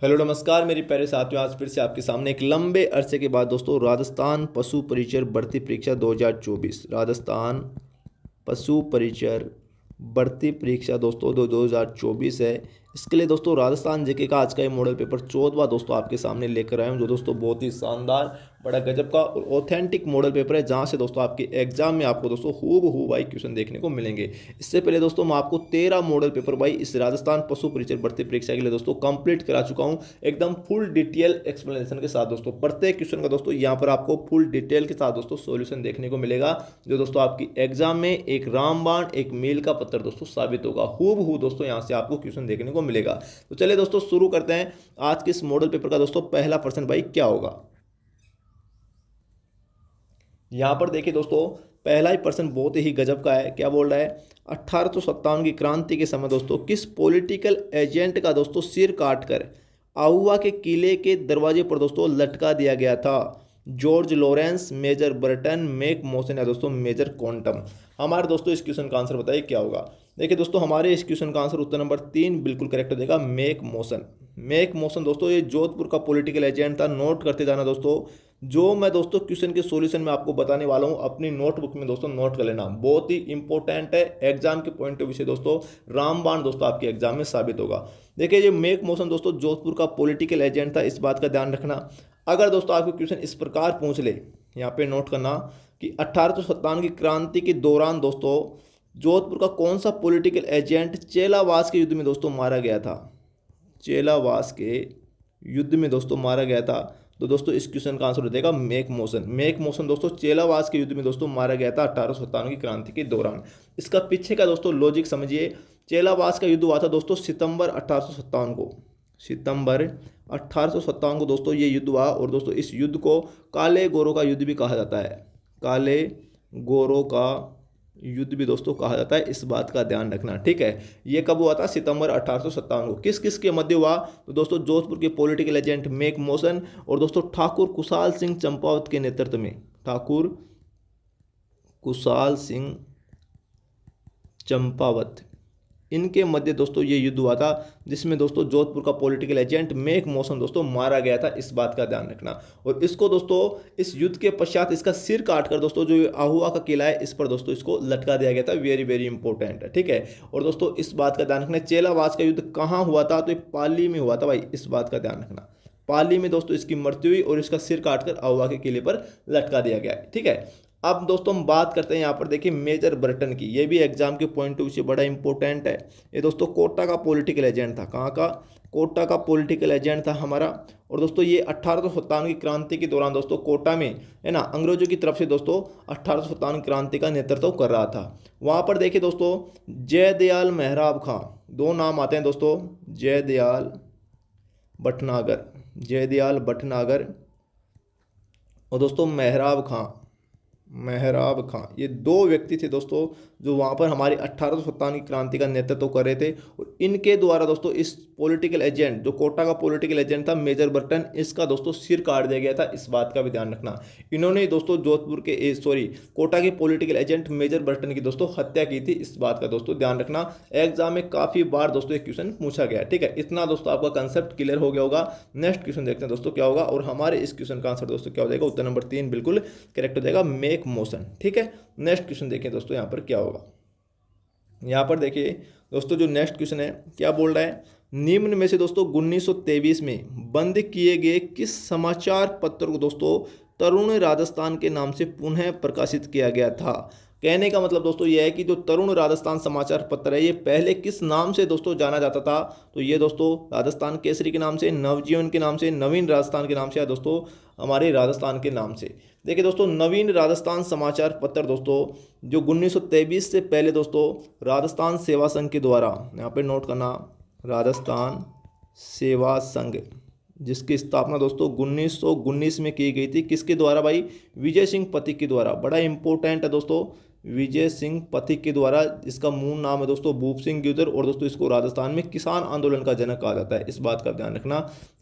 Hello नमस्कार मेरे प्यारे साथियों। आज फिर से आपके सामने एक लंबे अरसे के बाद दोस्तों राजस्थान पशु परिचर भर्ती परीक्षा 2024 राजस्थान पशु परिचर भर्ती परीक्षा दोस्तों 2024 है। इसके लिए दोस्तों राजस्थान जीके का आज का ये मॉडल पेपर 14वां दोस्तों आपके सामने लेकर आया हूँ, जो दोस्तों बहुत ही शानदार बड़ा गजब का और ऑथेंटिक मॉडल पेपर है, जहाँ से दोस्तों आपके एग्जाम में आपको दोस्तों हूबहू भाई क्वेश्चन देखने को मिलेंगे। इससे पहले दोस्तों मैं आपको 13 मॉडल पेपर भाई इस राजस्थान पशु परिचर भर्ती परीक्षा के लिए दोस्तों कंप्लीट करा चुका हूँ, एकदम फुल डिटेल एक्सप्लेनेशन के साथ दोस्तों। प्रत्येक क्वेश्चन का दोस्तों यहाँ पर आपको फुल डिटेल के साथ दोस्तों सॉल्यूशन देखने को मिलेगा, जो दोस्तों आपकी एग्जाम में एक रामबाण एक मील का पत्थर दोस्तों साबित होगा। हूबहू दोस्तों यहाँ से आपको क्वेश्चन देखने को मिलेगा। तो चलिए दोस्तों शुरू करते हैं आज के इस मॉडल पेपर का। दोस्तों पहला प्रश्न भाई क्या होगा, यहां पर देखिए दोस्तों पहला ही प्रश्न बहुत ही गजब का है। क्या बोल रहा है, 1857 की क्रांति के समय दोस्तों किस पॉलिटिकल एजेंट का दोस्तों सिर काटकर आहुआ के किले के दरवाजे पर दोस्तों लटका दिया गया था? George Lawrence, major Burton, Mac Mason या दोस्तों मेजर क्वांटम। हमारे दोस्तों इस क्वेश्चन का आंसर बताइए क्या होगा। देखिए दोस्तों हमारे इस क्वेश्चन का आंसर उत्तर नंबर 3 बिल्कुल करेक्ट हो जाएगा, मैक मॉसन। मैक मॉसन दोस्तों ये जोधपुर का पॉलिटिकल एजेंट था। नोट करते जाना दोस्तों, जो मैं दोस्तों क्वेश्चन के सॉल्यूशन में आपको बताने वाला हूं अपनी नोटबुक में दोस्तों नोट कर लेना, बहुत ही इंपॉर्टेंट है एग्जाम के पॉइंट ऑफ व्यू से दोस्तों। रामबाण दोस्तों आपके एग्जाम में साबित होगा। देखिए ये मैक मॉसन दोस्तों जोधपुर का पॉलिटिकल एजेंट था, इस बात का ध्यान रखना। अगर दोस्तों आपको क्वेश्चन इस प्रकार पूछ ले, यहाँ पे नोट करना कि 1857 की क्रांति के दौरान दोस्तों जोधपुर का कौन सा पॉलिटिकल एजेंट चेलावास के युद्ध में दोस्तों मारा गया था? चेलावास के युद्ध में दोस्तों मारा गया था, तो दोस्तों इस क्वेश्चन का आंसर हो जाएगा मैक मॉसन। मैक मॉसन दोस्तों चेलावास के युद्ध में दोस्तों मारा गया था 1857 की क्रांति के दौरान। इसका पीछे का दोस्तों लॉजिक समझिए। चेलावास का युद्ध हुआ था दोस्तों सितंबर 1857 को, सितंबर 1857 को दोस्तों ये युद्ध हुआ। और दोस्तों इस युद्ध को काले गोरों का युद्ध भी कहा जाता है, काले गोरों का युद्ध भी दोस्तों कहा जाता है, इस बात का ध्यान रखना, ठीक है। ये कब हुआ था? सितंबर 1857 को। किस किस के मध्य हुआ? तो दोस्तों जोधपुर के पॉलिटिकल एजेंट मैक मॉसन और दोस्तों ठाकुर कुशाल सिंह चंपावत के नेतृत्व में, ठाकुर कुशाल सिंह चंपावत, इनके मध्य दोस्तों ये युद्ध हुआ था, जिसमें दोस्तों जोधपुर का पॉलिटिकल एजेंट मैक मॉसन दोस्तों मारा गया था, इस बात का ध्यान रखना। और इसको दोस्तों इस युद्ध के पश्चात इसका सिर काटकर दोस्तों जो आहुआ का किला है इस पर दोस्तों इसको लटका दिया गया था। वेरी वेरी इंपॉर्टेंट है, ठीक है। और दोस्तों इस बात का ध्यान रखना, चेलावास का युद्ध कहाँ हुआ था? तो ये पाली में हुआ था भाई, इस बात का ध्यान रखना। पाली में दोस्तों इसकी मृत्यु हुई और इसका सिर काटकर आहुआ के किले पर लटका दिया गया, ठीक है। अब दोस्तों हम बात करते हैं यहाँ पर देखिए मेजर बर्टन की। ये भी एग्जाम के पॉइंट ऑफ व्यू से बड़ा इंपॉर्टेंट है। ये दोस्तों कोटा का पॉलिटिकल एजेंट था। कहाँ का? कोटा का पॉलिटिकल एजेंट था हमारा। और दोस्तों ये 1857 की क्रांति के दौरान दोस्तों कोटा में है ना अंग्रेजों की तरफ से दोस्तों 1857 क्रांति का नेतृत्व कर रहा था। वहाँ पर देखिए दोस्तों जयदयाल मेहराब खां, दो नाम आते हैं दोस्तों, जयदयाल भटनागर, जयदयाल भटनागर और दोस्तों मेहराब खां, मेहराब खां, ये दो व्यक्ति थे दोस्तों जो वहाँ पर हमारी 1857 की क्रांति का नेतृत्व कर रहे थे। और इनके द्वारा दोस्तों इस पॉलिटिकल एजेंट जो कोटा का पॉलिटिकल एजेंट था मेजर बर्टन, इसका दोस्तों सिर काट दिया गया था, इस बात का भी ध्यान रखना। इन्होंने दोस्तों जोधपुर के कोटा के पॉलिटिकल एजेंट मेजर बर्टन की दोस्तों हत्या की थी, इस बात का दोस्तों ध्यान रखना। एग्जाम में काफ़ी बार दोस्तों एक क्वेश्चन पूछा गया, ठीक है। इतना दोस्तों आपका कंसेप्ट क्लियर हो गया होगा। नेक्स्ट क्वेश्चन देखते हैं दोस्तों क्या होगा। और हमारे इस क्वेश्चन का आंसर दोस्तों क्या हो जाएगा? उत्तर नंबर 3 बिल्कुल करेक्ट हो जाएगा, मैक मॉसन, ठीक है। नेक्स्ट क्वेश्चन देखें दोस्तों यहाँ पर क्या होगा। यहाँ पर देखिए दोस्तों जो नेक्स्ट क्वेश्चन है क्या बोल रहा है, निम्न में से दोस्तों 1923 में बंद किए गए किस समाचार पत्र को दोस्तों तरुण राजस्थान के नाम से पुनः प्रकाशित किया गया था? कहने का मतलब दोस्तों यह है कि जो तरुण राजस्थान समाचार पत्र है ये पहले किस नाम से दोस्तों जाना जाता था? तो ये दोस्तों राजस्थान केसरी के नाम से, नवजीवन के नाम से, नवीन राजस्थान के नाम से या दोस्तों हमारे राजस्थान के नाम से। देखिए दोस्तों नवीन राजस्थान समाचार पत्र दोस्तों जो 1923 से पहले दोस्तों राजस्थान सेवा संघ के द्वारा, यहाँ पे नोट करना, राजस्थान सेवा संघ, जिसकी स्थापना दोस्तों 1919 में की गई थी। किसके द्वारा भाई? विजय सिंह पथिक के द्वारा। बड़ा इंपॉर्टेंट है दोस्तों, विजय सिंह पथिक के द्वारा। इसका मूल नाम है दोस्तों भूप सिंह गुर्जर और दोस्तों इसको राजस्थान में किसान आंदोलन का जनक कहा जाता है, इस बात का ध्यान रखना।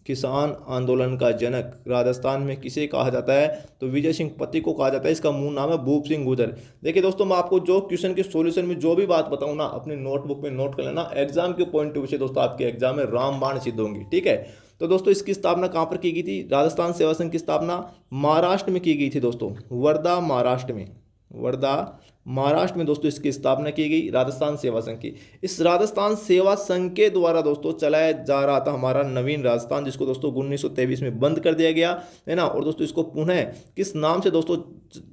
किसान आंदोलन का जनक राजस्थान में किसे कहा जाता है? तो विजय सिंह पथिक को कहा जाता है। इसका मूल नाम है भूप सिंह गुर्जर। देखिए दोस्तों मैं आपको जो क्वेश्चन के सॉल्यूशन में जो भी बात बताऊं ना अपनी नोटबुक में नोट कर लेना, एग्जाम के पॉइंट ऑफ व्यू से दोस्तों आपके एग्जाम में रामबाण सिद्ध होंगी, ठीक है। तो दोस्तों इसकी स्थापना कहाँ पर की गई थी? राजस्थान सेवा संघ की स्थापना महाराष्ट्र में की गई थी दोस्तों, वर्धा महाराष्ट्र में। वर्धा महाराष्ट्र में दोस्तों इसकी स्थापना की गई राजस्थान सेवा संघ की। इस राजस्थान सेवा संघ के द्वारा दोस्तों चलाया जा रहा था हमारा नवीन राजस्थान, जिसको दोस्तों 1923 में बंद कर दिया गया है ना। और दोस्तों इसको पुनः किस नाम से दोस्तों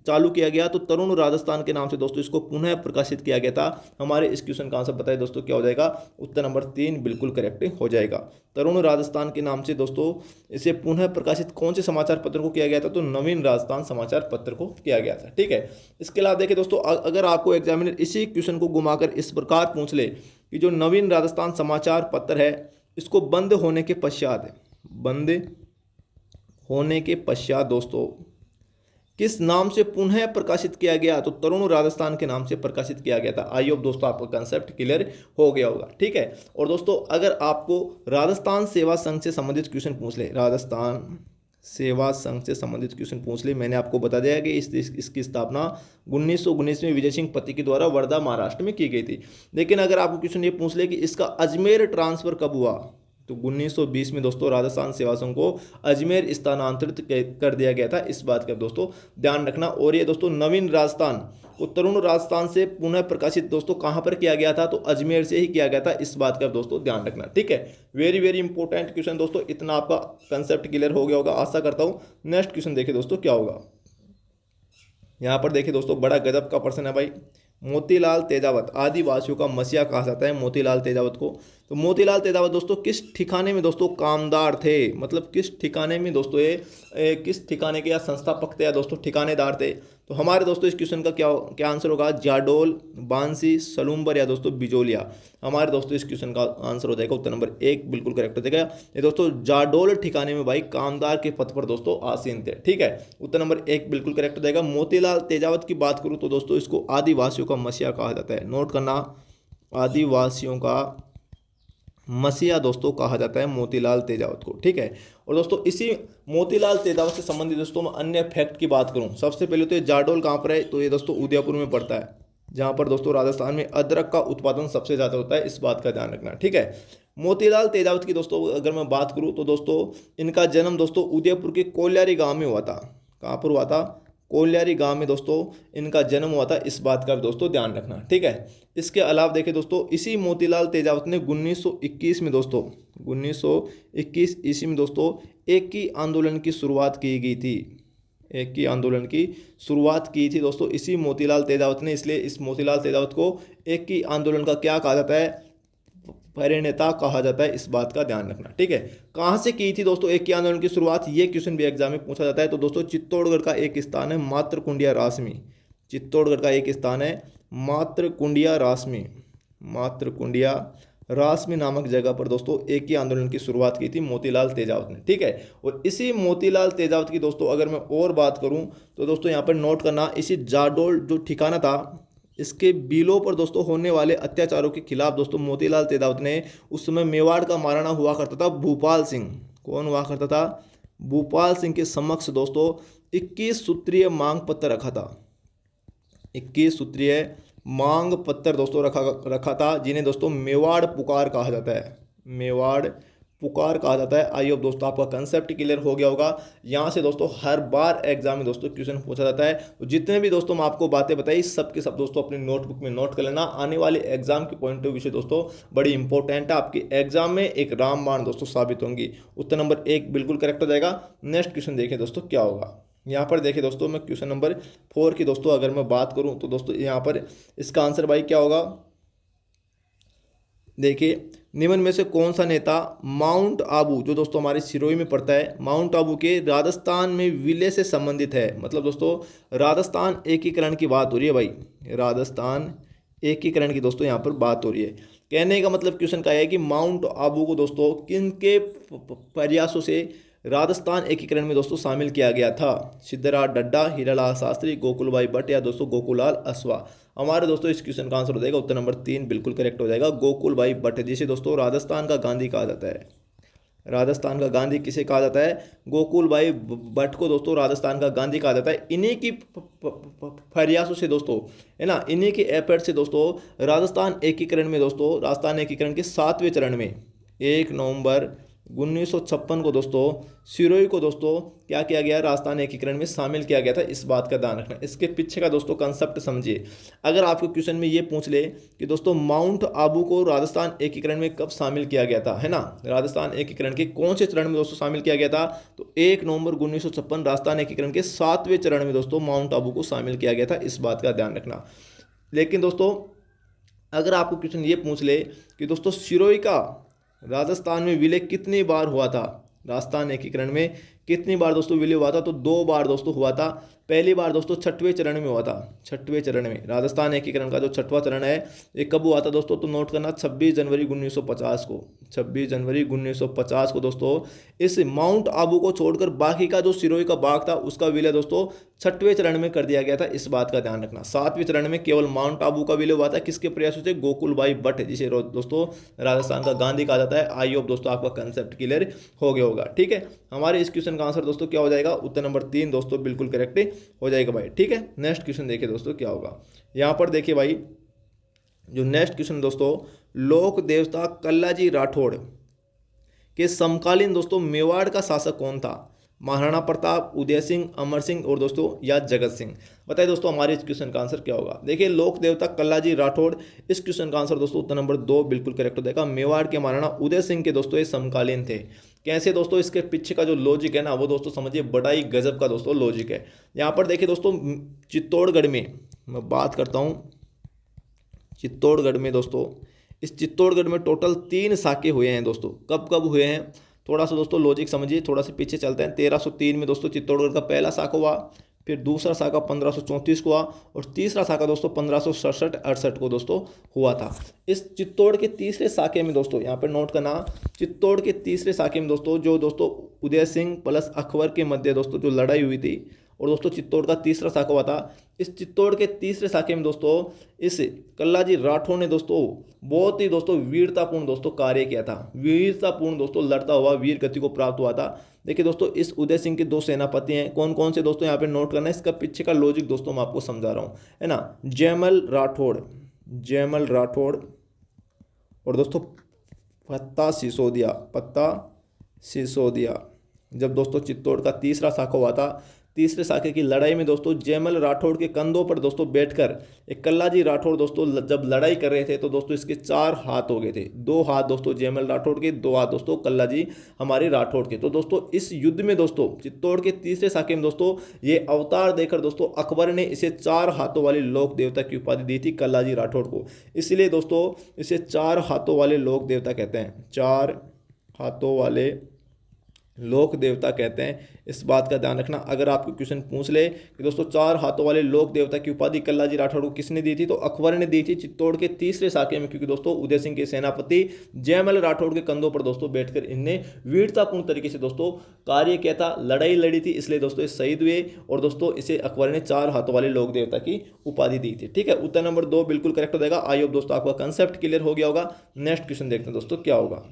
चालू किया गया? तो तरुण राजस्थान के नाम से दोस्तों इसको पुनः प्रकाशित किया गया था। हमारे इस क्वेश्चन का आंसर बताइए दोस्तों क्या हो जाएगा? उत्तर नंबर 3 बिल्कुल करेक्ट हो जाएगा। तरुण राजस्थान के नाम से दोस्तों इसे पुनः प्रकाशित कौन से समाचार पत्र को किया गया था? तो नवीन राजस्थान समाचार पत्र को किया गया था। ठीक है, इसके अलावा देखिए दोस्तों, अगर आपको एग्जामिनर इसी क्वेश्चन को घुमाकर इस प्रकार पूछ ले कि जो नवीन राजस्थान समाचार पत्र है इसको बंद होने के पश्चात दोस्तों किस नाम से पुनः प्रकाशित किया गया? तो तरुण राजस्थान के नाम से प्रकाशित किया गया था। आई होप दोस्तों आपका कंसेप्ट क्लियर हो गया होगा। ठीक है, और दोस्तों अगर आपको राजस्थान सेवा संघ से संबंधित क्वेश्चन पूछ ले, राजस्थान सेवा संघ से संबंधित क्वेश्चन पूछ ले, मैंने आपको बता दिया कि इसकी स्थापना 1919 में विजय सिंह पति के द्वारा वर्धा महाराष्ट्र में की गई थी। लेकिन अगर आपको क्वेश्चन ये पूछ ले कि इसका अजमेर ट्रांसफर कब हुआ? तो 1920 में दोस्तों राजस्थान सेवा संघ को अजमेर स्थानांतरित कर दिया गया था। इस बात का दोस्तों ध्यान रखना। और ये दोस्तों नवीन राजस्थान को तरुण राजस्थान से पुनः प्रकाशित दोस्तों कहाँ पर किया गया था? तो अजमेर से ही किया गया था। इस बात का दोस्तों ध्यान रखना। ठीक है, वेरी वेरी इंपॉर्टेंट क्वेश्चन दोस्तों। इतना आपका कंसेप्ट क्लियर हो गया होगा आशा करता हूँ। नेक्स्ट क्वेश्चन देखिए दोस्तों क्या होगा। यहाँ पर देखिए दोस्तों बड़ा गजब का प्रश्न है भाई। मोतीलाल तेजावत आदिवासियों का मसीहा कहा जाता है मोतीलाल तेजावत को। तो मोतीलाल तेजावत दोस्तों किस ठिकाने में दोस्तों कामदार थे? मतलब किस ठिकाने में दोस्तों ये किस ठिकाने के या संस्थापक थे या दोस्तों ठिकानेदार थे? तो हमारे दोस्तों इस क्वेश्चन का क्या आंसर होगा? जाडोल, बांसी, सलूम्बर या दोस्तों बिजोलिया। हमारे दोस्तों इस क्वेश्चन का आंसर हो जाएगा उत्तर नंबर 1 बिल्कुल करेक्ट हो जाएगा। ये दोस्तों जाडोल ठिकाने में भाई कामदार के पद पर दोस्तों आसीन थे। ठीक है, उत्तर नंबर 1 बिल्कुल करेक्ट हो जाएगा। मोतीलाल तेजावत की बात करूँ तो दोस्तों इसको आदिवासियों का मसीहा कहा जाता है। नोट करना, आदिवासियों का मसीहा दोस्तों कहा जाता है मोतीलाल तेजावत को। ठीक है, और दोस्तों इसी मोतीलाल तेजावत से संबंधित दोस्तों मैं अन्य फैक्ट की बात करूं, सबसे पहले तो ये जाडोल कहाँ पर है? तो ये दोस्तों उदयपुर में पड़ता है, जहां पर दोस्तों राजस्थान में अदरक का उत्पादन सबसे ज़्यादा होता है। इस बात का ध्यान रखना। ठीक है, मोतीलाल तेजावत की दोस्तों अगर मैं बात करूँ तो दोस्तों इनका जन्म दोस्तों उदयपुर के कोल्यारी गाँव में हुआ था। कहाँ पर हुआ था? कोल्यारी गांव में दोस्तों इनका जन्म हुआ था। इस बात का दोस्तों ध्यान रखना। ठीक है, इसके अलावा देखिए दोस्तों इसी मोतीलाल तेजावत ने 1921 में दोस्तों 1921 ईस्वी में दोस्तों एक ही आंदोलन की शुरुआत की गई थी। एक ही आंदोलन की शुरुआत की थी दोस्तों इसी मोतीलाल तेजावत ने। इसलिए इस मोतीलाल तेजावत को एक ही आंदोलन का क्या कहा जाता है? प्रणेता कहा जाता है। इस बात का ध्यान रखना। ठीक है, कहाँ से की थी दोस्तों एक ही आंदोलन की शुरुआत? ये क्वेश्चन भी एग्जाम में पूछा जाता है। तो दोस्तों चित्तौड़गढ़ का एक स्थान है मातृकुंडिया रासमी। चित्तौड़गढ़ का एक स्थान है मातृकुंडिया रासमी। मातृकुंडिया रासमी नामक जगह पर दोस्तों एक ही आंदोलन की शुरुआत की थी मोतीलाल तेजावत ने। ठीक है, और इसी मोतीलाल तेजावत की दोस्तों अगर मैं और बात करूं तो दोस्तों यहाँ पर नोट करना, इसी जाडोल जो ठिकाना था इसके बिलों पर दोस्तों होने वाले अत्याचारों के खिलाफ दोस्तों मोतीलाल तेजावत ने उस समय मेवाड़ का महाराणा हुआ करता था भूपाल सिंह। कौन हुआ करता था? भूपाल सिंह के समक्ष दोस्तों 21 सूत्रीय मांग पत्र रखा था। 21 सूत्रीय मांग पत्र दोस्तों रखा था, जिन्हें दोस्तों मेवाड़ पुकार कहा जाता है। मेवाड़ पुकार कहा जाता है। आई होप दोस्तों आपका कंसेप्ट क्लियर हो गया होगा। यहाँ से दोस्तों हर बार एग्जाम में दोस्तों क्वेश्चन पूछा जाता है। तो जितने भी दोस्तों मैं आपको बातें बताई सब के सब दोस्तों अपनी नोटबुक में नोट कर लेना। आने वाले एग्जाम के पॉइंट ऑफ व्यू से दोस्तों बड़ी इंपॉर्टेंट है, आपके एग्जाम में एक रामबाण दोस्तों साबित होंगी। उत्तर नंबर 1 बिल्कुल करेक्ट हो जाएगा। नेक्स्ट क्वेश्चन देखिए दोस्तों क्या होगा। यहाँ पर देखिए दोस्तों मैं क्वेश्चन नंबर 4 की दोस्तों अगर मैं बात करूँ तो दोस्तों यहाँ पर इसका आंसर भाई क्या होगा? देखिए, निम्न में से कौन सा नेता माउंट आबू जो दोस्तों हमारे सिरोही में पड़ता है, माउंट आबू के राजस्थान में विलय से संबंधित है? मतलब दोस्तों राजस्थान एकीकरण की बात हो रही है भाई। राजस्थान एकीकरण की दोस्तों यहाँ पर बात हो रही है। कहने का मतलब क्वेश्चन का है कि माउंट आबू को दोस्तों किन के प्रयासों से राजस्थान एकीकरण में दोस्तों शामिल किया गया था? सिद्धराज डड्डा, हीरालाल शास्त्री, गोकुलभाई भट्ट या दोस्तों गोकुलाल अश्वा। हमारे दोस्तों इस क्वेश्चन का आंसर हो जाएगा उत्तर नंबर 3 बिल्कुल करेक्ट हो जाएगा। गोकुलभाई भट्ट, जिसे दोस्तों राजस्थान का गांधी कहा जाता है। राजस्थान का गांधी किसे कहा जाता है? गोकुलभाई भट्ट को दोस्तों राजस्थान का गांधी कहा जाता है। इन्हीं की प्रयासों से दोस्तों है ना, इन्हीं के एफर्ट से दोस्तों राजस्थान एकीकरण में दोस्तों राजस्थान एकीकरण के 7वें चरण में 1 नवंबर 1956 को दोस्तों सिरोही को दोस्तों क्या किया गया, राजस्थान एकीकरण में शामिल किया गया था। इस बात का ध्यान रखना। इसके पीछे का दोस्तों कंसेप्ट समझिए। अगर आपको क्वेश्चन में ये पूछ ले कि दोस्तों माउंट आबू को राजस्थान एकीकरण में कब शामिल किया गया था, है ना, राजस्थान एकीकरण के कौन से चरण में दोस्तों शामिल किया गया था, तो 1 नवंबर 1956 राजस्थान एकीकरण के 7वें चरण में दोस्तों माउंट आबू को शामिल किया गया था। इस बात का ध्यान रखना। लेकिन दोस्तों अगर आपको क्वेश्चन ये पूछ ले कि दोस्तों सिरोही का राजस्थान में विलय कितनी बार हुआ था, राजस्थान एकीकरण में कितनी बार दोस्तों विलय हुआ था, तो 2 बार दोस्तों हुआ था। पहली बार दोस्तों 6वें चरण में हुआ था। 6वें चरण में राजस्थान एकीकरण का जो 6वां चरण है ये कब हुआ था दोस्तों, तो नोट करना 26 जनवरी 1950 को। 26 जनवरी 1950 को दोस्तों इस माउंट आबू को छोड़कर बाकी का जो सिरोही का भाग था उसका विलय दोस्तों 6वें चरण में कर दिया गया था। इस बात का ध्यान रखना। 7वें चरण में केवल माउंट आबू का विलय हुआ था। किसके प्रयासों से, गोकुल भाई भट्ट, जिसे दोस्तों राजस्थान का गांधी कहा जाता है। आई होप दोस्तों आपका कंसेप्ट क्लियर हो गया होगा। ठीक है, हमारे इस क्वेश्चन का आंसर दोस्तों क्या हो जाएगा, उत्तर नंबर 3 दोस्तों बिल्कुल करेक्ट हो जाएगा भाई। ठीक है, नेक्स्ट क्वेश्चन देखिए दोस्तों क्या होगा। यहाँ पर देखिए भाई, जो नेक्स्ट क्वेश्चन दोस्तों, लोक देवता कल्लाजी राठौड़ के समकालीन दोस्तों मेवाड़ का शासक कौन था, महाराणा प्रताप, उदय सिंह, अमर सिंह और दोस्तों या जगत सिंह। बताइए दोस्तों हमारे इस क्वेश्चन का आंसर क्या होगा। देखिए लोक देवता कल्लाजी राठौड़, इस क्वेश्चन का आंसर दोस्तों उत्तर नंबर 2 बिल्कुल करेक्ट हो जाएगा। मेवाड़ के महाराणा उदय सिंह के दोस्तों ये समकालीन थे। कैसे दोस्तों, इसके पीछे का जो लॉजिक है ना वो दोस्तों समझिए बड़ा ही गजब का दोस्तों लॉजिक है। यहाँ पर देखिए दोस्तों चित्तौड़गढ़ में मैं बात करता हूँ, चित्तौड़गढ़ में दोस्तों, इस चित्तौड़गढ़ में टोटल 3 साके हुए हैं दोस्तों। कब कब हुए हैं, थोड़ा सा दोस्तों लॉजिक समझिए, थोड़ा सा पीछे चलते हैं। 1303 में दोस्तों चित्तौड़गढ़ का पहला साका हुआ, फिर दूसरा साका 1534 को हुआ और तीसरा साका दोस्तों 1567-68 को दोस्तों हुआ था। इस चित्तौड़ के तीसरे साके में दोस्तों यहाँ पर नोट करना, चित्तौड़ के तीसरे साके में दोस्तों जो दोस्तों उदय सिंह प्लस अकबर के मध्य दोस्तों जो लड़ाई हुई थी और दोस्तों चित्तौड़ का तीसरा साका हुआ था। इस चित्तौड़ के तीसरे साके में दोस्तों इस कल्लाजी राठौड़ ने दोस्तों बहुत ही दोस्तों वीरतापूर्ण दोस्तों कार्य किया था। वीरतापूर्ण दोस्तों लड़ता हुआ वीर गति को प्राप्त हुआ था। देखिए दोस्तों इस उदय सिंह के 2 सेनापति हैं, कौन कौन से दोस्तों यहाँ पे नोट करना है। इसका पीछे का लॉजिक दोस्तों मैं आपको समझा रहा हूँ, है ना। जयमल राठौड़, जयमल राठौड़ और दोस्तों पत्ता सिसोदिया, पत्ता सिसोदिया। जब दोस्तों चित्तौड़ का तीसरा साका हुआ था, तीसरे साके की लड़ाई में दोस्तों जयमल राठौड़ के कंधों पर दोस्तों बैठकर एक कल्लाजी राठौड़ दोस्तों जब लड़ाई कर रहे थे तो दोस्तों इसके 4 हाथ हो गए थे। 2 हाथ दोस्तों जयमल राठौड़ के, 2 हाथ दोस्तों कल्लाजी हमारे राठौड़ के। तो दोस्तों इस युद्ध में दोस्तों चित्तौड़ के तीसरे साके में दोस्तों ये अवतार देकर दोस्तों अकबर ने इसे 4 हाथों वाले लोक देवता की उपाधि दी थी कल्लाजी राठौड़ को। इसलिए दोस्तों इसे 4 हाथों वाले लोक देवता कहते हैं, 4 हाथों वाले लोक देवता कहते हैं। इस बात का ध्यान रखना। अगर आपको क्वेश्चन पूछ ले कि दोस्तों 4 हाथों वाले लोक देवता की उपाधि कल्लाजी राठौड़ को किसने दी थी, तो अकबर ने दी थी चित्तौड़ के तीसरे साके में, क्योंकि दोस्तों उदय सिंह के सेनापति जयमल राठौड़ के कंधों पर दोस्तों बैठकर इनने वीरतापूर्ण तरीके से दोस्तों कार्य किया था, लड़ाई लड़ी थी, इसलिए दोस्तों ये शहीद हुए और दोस्तों इसे अकबर ने 4 हाथों वाले लोक देवता की उपाधि दी थी। ठीक है, उत्तर नंबर 2 बिल्कुल करेक्ट हो जाएगा। आई होप दोस्तों आपका कंसेप्ट क्लियर हो गया होगा। नेक्स्ट क्वेश्चन देखते हैं दोस्तों क्या होगा।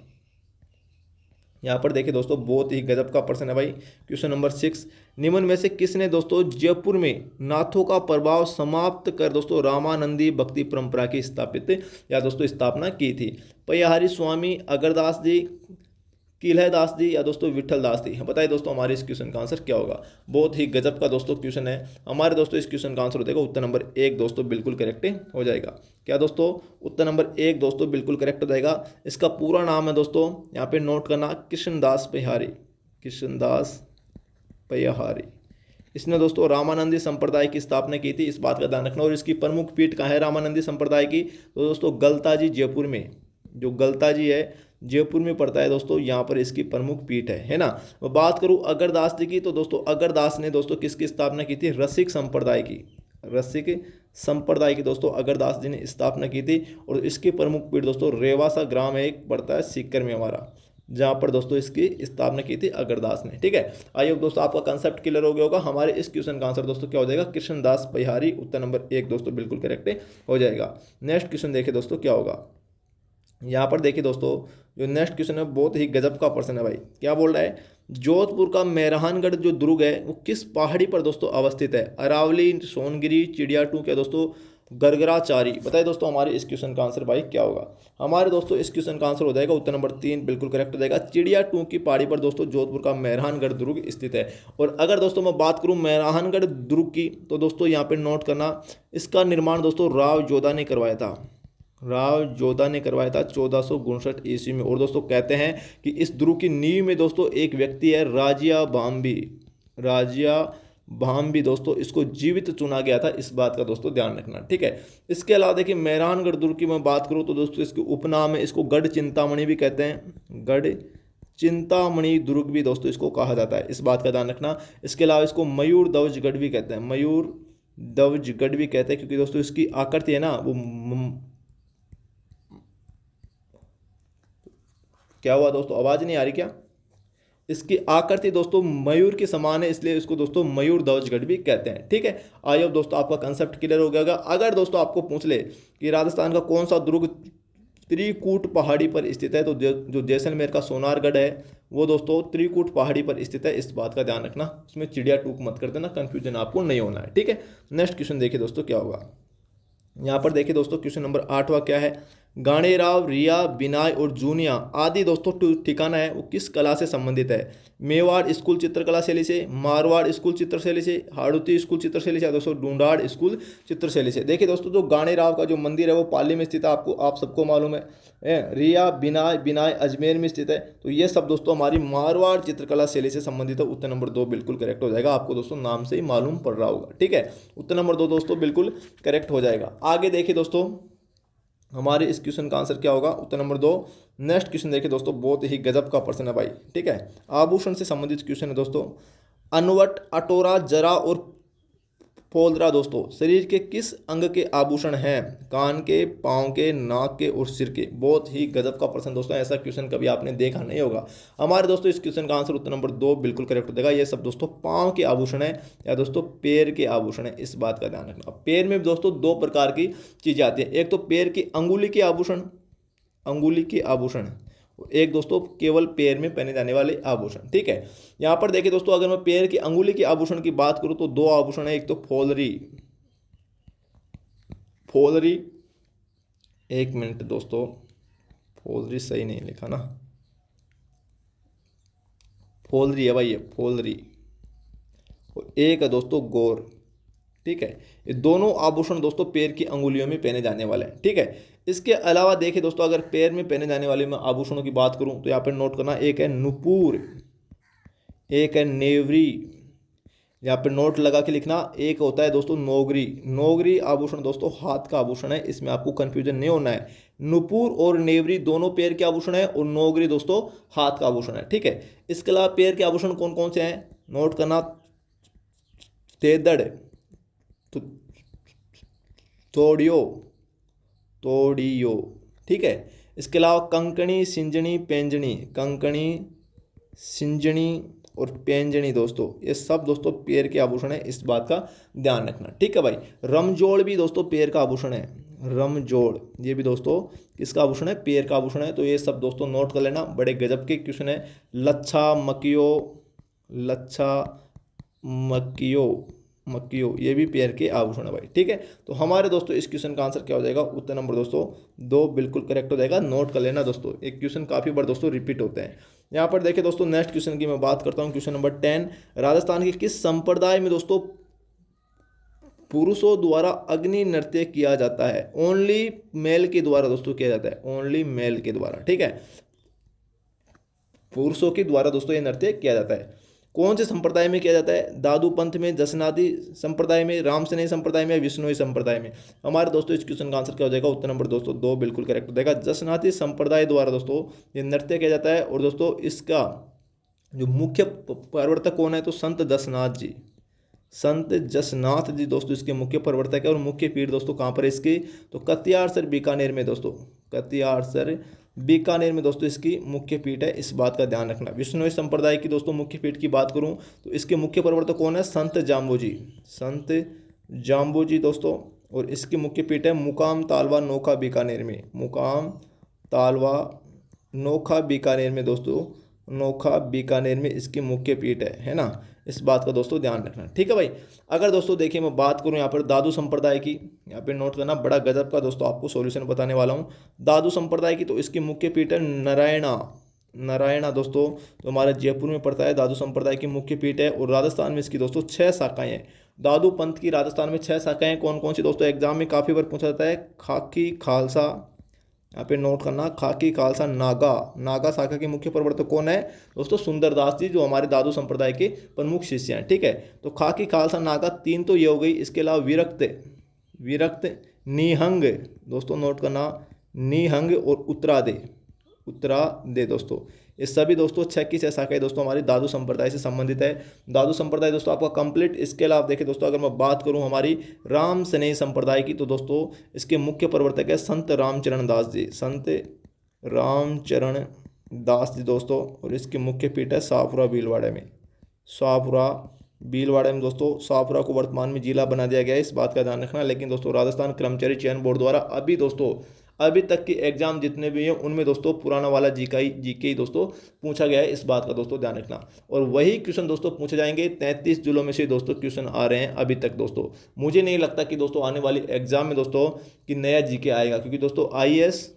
यहाँ पर देखिए दोस्तों बहुत ही गजब का प्रश्न है भाई। क्वेश्चन नंबर 6, निम्न में से किसने दोस्तों जयपुर में नाथों का प्रभाव समाप्त कर दोस्तों रामानंदी भक्ति परंपरा की स्थापना की थी। पय्याहारी स्वामी, अगरदास जी, किल्हैदास जी या दोस्तों विठल दास जी। बताइए दोस्तों हमारे इस क्वेश्चन का आंसर क्या होगा। बहुत ही गजब का दोस्तों क्वेश्चन है हमारे दोस्तों। इस क्वेश्चन का आंसर हो जाएगा उत्तर नंबर 1 दोस्तों बिल्कुल करेक्ट हो जाएगा। क्या दोस्तों, उत्तर नंबर 1 दोस्तों बिल्कुल करेक्ट हो जाएगा। इसका पूरा नाम है दोस्तों यहाँ पे नोट करना, कृष्णदास पय्याहारी, कृष्णदास पय्याहारी। इसने दोस्तों रामानंदी संप्रदाय की स्थापना की थी, इस बात का ध्यान रखना। और इसकी प्रमुख पीठ कहाँ है रामानंदी संप्रदाय की, तो दोस्तों गलताजी जयपुर में, जो गलताजी है जयपुर में पड़ता है दोस्तों, यहाँ पर इसकी प्रमुख पीठ है ना। मैं बात करूँ अगरदास जी की, तो दोस्तों अगरदास ने दोस्तों किसकी स्थापना की थी, रसिक संप्रदाय की, रसिक संप्रदाय की दोस्तों अगरदास जी ने स्थापना की थी। और इसकी प्रमुख पीठ दोस्तों रेवासा ग्राम है एक पड़ता है सीकर में हमारा, जहाँ पर दोस्तों इसकी स्थापना की थी अगरदास ने। ठीक है, आइए दोस्तों आपका कंसेप्ट क्लियर हो गया होगा। हमारे इस क्वेश्चन का आंसर दोस्तों क्या हो जाएगा, कृष्णदास पय्याहारी, उत्तर नंबर 1 दोस्तों बिल्कुल करेक्ट हो जाएगा। नेक्स्ट क्वेश्चन देखिए दोस्तों क्या होगा। यहाँ पर देखिए दोस्तों जो नेक्स्ट क्वेश्चन है बहुत ही गजब का प्रश्न है भाई। क्या बोल रहा है, जोधपुर का मेहरानगढ़ जो दुर्ग है वो किस पहाड़ी पर दोस्तों अवस्थित है। अरावली, सोनगिरी, चिड़ियाटू क्या दोस्तों गर्गराचारी। बताइए दोस्तों हमारे इस क्वेश्चन का आंसर भाई क्या होगा। हमारे दोस्तों इस क्वेश्चन का आंसर हो जाएगा उत्तर नंबर 3 बिल्कुल करेक्ट हो जाएगा। चिड़िया टू की पहाड़ी पर दोस्तों जोधपुर का मेहरानगढ़ दुर्ग स्थित है। और अगर दोस्तों मैं बात करूं मेहरानगढ़ दुर्ग की, तो दोस्तों यहाँ पे नोट करना, इसका निर्माण दोस्तों राव जोधा ने करवाया था। राव जोधा ने करवाया था 1459 ईस्वी में। और दोस्तों कहते हैं कि इस दुर्ग की नींव में दोस्तों एक व्यक्ति है राजिया भाम्बी। राजिया भाम्बी दोस्तों, इसको जीवित चुना गया था, इस बात का दोस्तों ध्यान रखना, ठीक है। इसके अलावा देखिए मेहरानगढ़ दुर्ग की मैं बात करूं तो दोस्तों इसके उपनाम है, इसको गढ़ चिंतामणि भी कहते हैं। गढ़ चिंतामणि दुर्ग भी दोस्तों इसको कहा जाता है, इस बात का ध्यान रखना। इसके अलावा इसको मयूर ध्वजगढ़ भी कहते हैं। मयूर ध्वजगढ़ भी कहते हैं क्योंकि दोस्तों इसकी आकृति है ना वो क्या हुआ दोस्तों, आवाज़ नहीं आ रही क्या। इसकी आकृति दोस्तों मयूर के समान है, इसलिए इसको दोस्तों मयूर ध्वजगढ़ भी कहते हैं, ठीक है। आई होप दोस्तों आपका कंसेप्ट क्लियर हो गया होगा। अगर दोस्तों आपको पूछ ले कि राजस्थान का कौन सा दुर्ग त्रिकूट पहाड़ी पर स्थित है, तो जो जैसलमेर का सोनारगढ़ है वो दोस्तों त्रिकूट पहाड़ी पर स्थित है, इस बात का ध्यान रखना। उसमें चिड़िया टूक मत कर देना, कंफ्यूजन आपको नहीं होना है, ठीक है। नेक्स्ट क्वेश्चन देखिए दोस्तों क्या होगा। यहाँ पर देखिए दोस्तों क्वेश्चन नंबर 8वां क्या है। गाणेराव, रिया, बिनाय और जूनिया आदि दोस्तों ठिकाना है वो किस कला से संबंधित है। मेवाड़ स्कूल चित्रकला शैली से, मारवाड़ स्कूल चित्रशैली से, हाड़ौती स्कूल चित्रशैली से, दोस्तों ढूंढाड़ स्कूल चित्रशैली से। देखिए दोस्तों जो गाणेराव का जो मंदिर है वो पाली में स्थित है, आपको आप सबको मालूम है। रिया बिनाय अजमेर में स्थित है। तो ये सब दोस्तों हमारी मारवाड़ चित्रकला शैली से संबंधित है। उत्तर नंबर 2 बिल्कुल करेक्ट हो जाएगा, आपको दोस्तों नाम से ही मालूम पड़ रहा होगा, ठीक है। उत्तर नंबर 2 दोस्तों बिल्कुल करेक्ट हो जाएगा। आगे देखिए दोस्तों हमारे इस क्वेश्चन का आंसर क्या होगा, उत्तर नंबर 2। नेक्स्ट क्वेश्चन देखिए दोस्तों, बहुत ही गजब का प्रश्न है भाई, ठीक है। आभूषण से संबंधित क्वेश्चन है दोस्तों। अनवट, अटोरा, जरा और फोल्दरा दोस्तों शरीर के किस अंग के आभूषण हैं। कान के, पाँव के, नाक के और सिर के। बहुत ही गजब का प्रश्न दोस्तों, ऐसा क्वेश्चन कभी आपने देखा नहीं होगा। हमारे दोस्तों इस क्वेश्चन का आंसर उत्तर नंबर 2 बिल्कुल करेक्ट हो जाएगा। ये सब दोस्तों पाँव के आभूषण है या दोस्तों पैर के आभूषण है, इस बात का ध्यान रखना। पैर में दोस्तों 2 प्रकार की चीज़ें आती हैं, एक तो पैर की अंगुली के आभूषण, अंगुली के आभूषण, एक दोस्तों केवल पैर में पहने जाने वाले आभूषण, ठीक है। यहाँ पर देखिए दोस्तों अगर मैं पैर की अंगुली के आभूषण की बात करूं तो 2 आभूषण है, एक तो फोलरी, फोलरी, एक मिनट दोस्तों, फोलरी सही नहीं लिखा ना, फोलरी है भाई, ये फोलरी, और एक है दोस्तों गौर, ठीक है। ये दोनों आभूषण दोस्तों पैर की अंगुलियों में पहने जाने वाले हैं, ठीक है। इसके अलावा देखिए दोस्तों अगर पैर में पहने जाने वाले मैं आभूषणों की बात करूं तो यहाँ पर नोट करना, एक है नुपुर, एक है नेवरी, यहाँ पे नोट लगा के लिखना, एक होता है दोस्तों नोगरी। नोगरी आभूषण दोस्तों हाथ का आभूषण है, इसमें आपको कंफ्यूजन नहीं होना है। नुपुर और नेवरी दोनों पैर के आभूषण है और नोगरी दोस्तों हाथ का आभूषण है, ठीक है। इसके अलावा पैर के आभूषण कौन कौन से हैं, नोट करना, तेदड़, तोड़ियो, तोड़ियो, ठीक है। इसके अलावा कंकणी, सिंजनी, पेंजनी, कंकणी, सिंजनी और पेंजनी दोस्तों, ये सब दोस्तों पैर के आभूषण है, इस बात का ध्यान रखना, ठीक है भाई। रमजोड़ भी दोस्तों पैर का आभूषण है, रमजोड़ ये भी दोस्तों किसका आभूषण है, पैर का आभूषण है। तो ये सब दोस्तों नोट कर लेना, बड़े गजब के क्वेश्चन है। लच्छा, मकियो, लच्छा, मकियो, मक्कियो ये भी पैर के आभूषण है भाई, ठीक है। तो हमारे दोस्तों इस क्वेश्चन का आंसर क्या हो जाएगा, उत्तर नंबर दोस्तों 2 बिल्कुल करेक्ट हो जाएगा। नोट कर लेना दोस्तों, एक क्वेश्चन काफ़ी बार दोस्तों रिपीट होते हैं। यहाँ पर देखिए दोस्तों नेक्स्ट क्वेश्चन की मैं बात करता हूँ, क्वेश्चन नंबर 10। राजस्थान के किस संप्रदाय में दोस्तों पुरुषों द्वारा अग्नि नृत्य किया जाता है। ओनली मेल के द्वारा दोस्तों किया जाता है, ओनली मेल के द्वारा, ठीक है। पुरुषों के द्वारा दोस्तों ये नृत्य किया जाता है। कौन से संप्रदाय में किया जाता है, दादू पंथ में, जसनादी संप्रदाय में, रामसनेही संप्रदाय में या विष्णुई संप्रदाय में। हमारे दोस्तों इस क्वेश्चन का आंसर क्या हो जाएगा, उत्तर नंबर दोस्तों 2 बिल्कुल करेक्ट हो जाएगा। जसनादी संप्रदाय द्वारा दोस्तों ये नृत्य किया जाता है। और दोस्तों इसका जो मुख्य प्रवर्तक कौन है, तो संत जसनाथ जी, संत जसनाथ जी दोस्तों इसके मुख्य प्रवर्तक है। और मुख्य पीठ दोस्तों कहाँ पर है इसकी, तो कतियारसर बीकानेर में दोस्तों, कतियारसर बीकानेर में दोस्तों इसकी मुख्य पीठ है, इस बात का ध्यान रखना। विष्णुई संप्रदाय की दोस्तों मुख्य पीठ की बात करूं तो इसके मुख्य प्रवर्तक कौन है, संत जाम्बोजी, संत जाम्बोजी दोस्तों। और इसकी मुख्य पीठ है मुकाम तालवा नोखा बीकानेर में, मुकाम तालवा नोखा बीकानेर में दोस्तों नोखा बीकानेर में इसकी मुख्य पीठ है ना। इस बात का दोस्तों ध्यान रखना, ठीक है भाई। अगर दोस्तों देखिए मैं बात करूं यहाँ पर दादू संप्रदाय की, यहाँ पे नोट करना, बड़ा गजब का दोस्तों आपको सॉल्यूशन बताने वाला हूँ दादू संप्रदाय की। तो इसकी मुख्य पीठ है नारायणा, नारायणा दोस्तों, तो हमारे जयपुर में पड़ता है, दादू संप्रदाय की मुख्य पीठ है। और राजस्थान में इसकी दोस्तों 6 शाखाएं हैं। दादू पंथ की राजस्थान में 6 शाखाएं, कौन कौन सी दोस्तों, एग्जाम में काफ़ी बार पूछा जाता है। खाकी, खालसा, यहाँ पे नोट करना, खाकी, खालसा, नागा। नागा शाखा के मुख्य प्रवर्तक कौन है दोस्तों, सुंदरदास जी, जो हमारे दादू संप्रदाय के प्रमुख शिष्य हैं, ठीक है। तो खाकी, खालसा, नागा, 3 तो ये हो गई। इसके अलावा विरक्त, विरक्त, निहंग दोस्तों, नोट करना, निहंग और उत्तरादे, उत्तरादे दोस्तों, ये सभी दोस्तों 6 की 6 शाखाएं दोस्तों हमारी दादू संप्रदाय से संबंधित है। दादू संप्रदाय दोस्तों आपका कंप्लीट। इसके अलावा देखिए दोस्तों, अगर मैं बात करूं हमारी राम स्नेही संप्रदाय की, तो दोस्तों इसके मुख्य प्रवर्तक है संत रामचरण दास जी, संत रामचरण दास जी दोस्तों। और इसकी मुख्य पीठ है शाहपुरा भीलवाड़ा में, शाहपुरा भीलवाड़ा में दोस्तों। शाहपुरा को वर्तमान में जिला बना दिया गया है, इस बात का ध्यान रखना। लेकिन दोस्तों राजस्थान कर्मचारी चयन बोर्ड द्वारा अभी दोस्तों, अभी तक के एग्जाम जितने भी हैं उनमें दोस्तों पुराना वाला जीके ही दोस्तों पूछा गया है, इस बात का दोस्तों ध्यान रखना। और वही क्वेश्चन दोस्तों पूछे जाएंगे। 33 जिलों में से दोस्तों क्वेश्चन आ रहे हैं अभी तक दोस्तों। मुझे नहीं लगता कि दोस्तों आने वाली एग्जाम में दोस्तों कि नया जीके आएगा, क्योंकि दोस्तों IAS